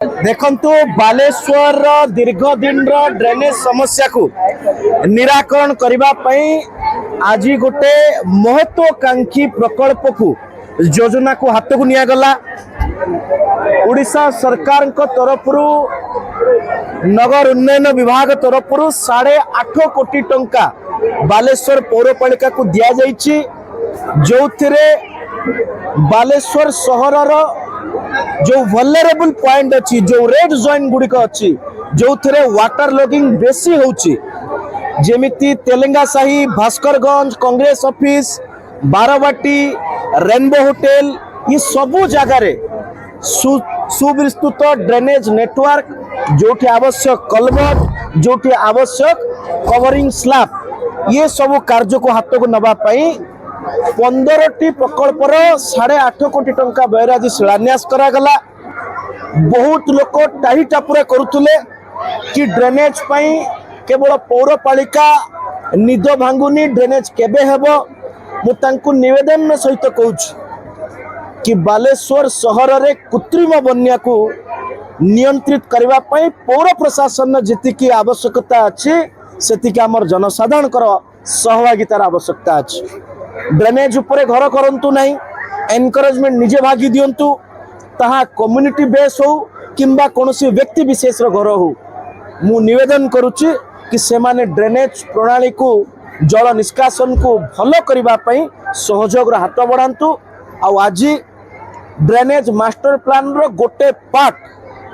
देखंतु बालेश्वर दीर्घ दिन ड्रेनेज समस्या को निराकरण करबा पई आज गोटे महत्वाकांक्षी प्रकल्प को योजना को हाथ को निया गला। उड़ीसा सरकार तरफ नगर उन्नयन विभाग तरफ 8.5 कोटी टंका बालेश्वर पौरपालिका को दिया जाइछि, जो थिरे बालेश्वर सहर जो वल्नरेबल पॉइंट अच्छी जो रेड जोन गुड़िक अच्छी जो थे वाटर लॉगिंग बेसी होची, जेमिति Telengasahi, Bhaskarganj, Congress office, Barabati, rainbow hotel, ये सबू जगार सुविस्तृत ड्रेनेज नेटवर्क जो आवश्यक कलवर्ट जो आवश्यक कवरिंग स्लैब, ये सब कार्य को हाथ को नवा 15टी प्रकल्पर 8.5 कोटी टंका व्यय आज शिलान्यास करागला। बहुत लोक टाही टापुरा करुले कि ड्रेनेज पाई केवल पौरपालिका निद भांगुनी, ड्रेनेज केबे हेबो। मु तांकु निवेदन सहित कहूँ कि बालेश्वर सहर रे कृत्रिम बन्या को नियंत्रित करबा पई पौर प्रशासन जेतिकी आवश्यकता अच्छी सेतिकी आमर जनसाधारण सहभागितार आवश्यकता अच्छी। ड्रेनेज उपरे घर करंतु नहीं, एनकरेजमेंट निजे भागी दियंतु, ताहा कम्युनिटी बेस हो किंबा कोनोसी व्यक्ति विशेष घर हो। मु निवेदन करुच्ची कि सेमाने ड्रेनेज प्रणाली को जल निष्कासन को भलो करिबा पई सहयोग हाथ बढ़ातु। आज ड्रेनेज मास्टर प्लान रो गोटे पार्ट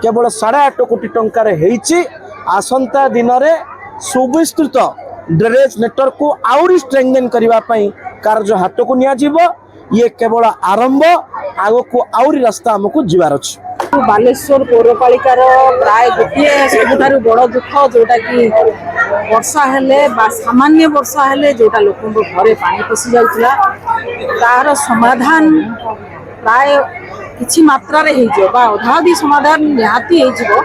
केवल 8.5 कोटी टंकार हेइची। आसंता दिन रे सुविस्तृत ड्रेनेज नेटवर्क को आउरी स्ट्रेंथन करिबा पई कार्य हाथ को निया जीवो। ये केवल आरंभ, आगो को आउरी रास्ता हमको जीवार अछि। बालेश्वर पौरपालिकार प्राय गोटे सबुठारु बड़ दुख जोटा कि वर्षा हेले बा सामान्य वर्षा हेले जोटा लोकों घरे पानी पशि जाउतला तार समाधान प्राय किछि मात्रा रे हे जो बा अधाधी समाधान निहाती हे जीवो।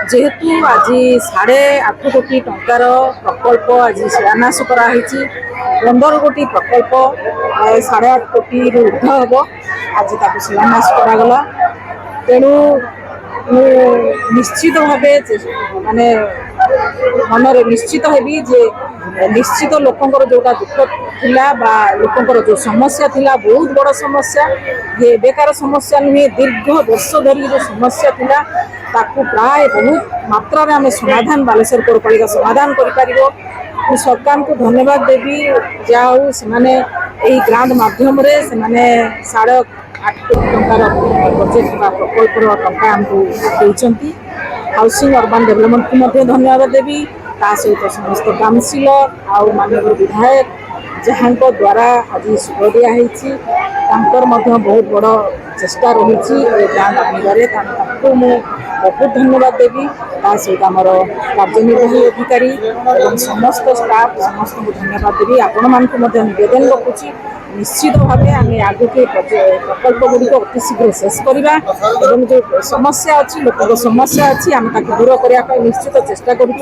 जेहेतु आज 8.5 कोटी टंकार प्रकल्प आज शिलान्यास करा हिची, 15 कोटी प्रकल्प 8.5 कोटी ऊर्ध हम आज ताको शिलान्यास करागला। तेणु निश्चित भावे माने मनरे निश्चित हेबी जे निश्चित लोकंकर जोटा दुख थिला बा लोकंकर जो समस्या थिला बहुत बड़ समस्या, ये बेकार समस्या नुहे, दीर्घ वर्ष धरी जो समस्या थिला ताकू प्राय बहुत मात्रा रे हमें समाधान बालेश्वर पौरपालिका समाधान कर पारिबो। मैं सरकार को धन्यवाद देवी जाऊ से ग्रांट माध्यम रे से 8.5 कोटी टंकार प्रोजेक्ट बा प्रकल्पर टंका हमको देइचंती। हाउसिंग अर्बन डेवलपमेंट को मध्य धन्यवाद देवी, ता सहित समस्त काउंसिलर आउ माननीय विधायक जहाँ द्वारा आज सुख दिया बहुत बड़ चेष्टा रही ग्रांट आनबारे, बहुत धन्यवाद देवी। ता सहित आमर कार्यनिर्वाही अधिकारी और समस्त स्टाफ समस्त को धन्यवाद देवी। आपण मान निवेदन रखुची निश्चित भाव आम आगे प्रकल्प गुड़िक अति शीघ्र शेष करवा जो समस्या अच्छी लोक समस्या अच्छी आम दूर करने निश्चित चेष्टा करूँ।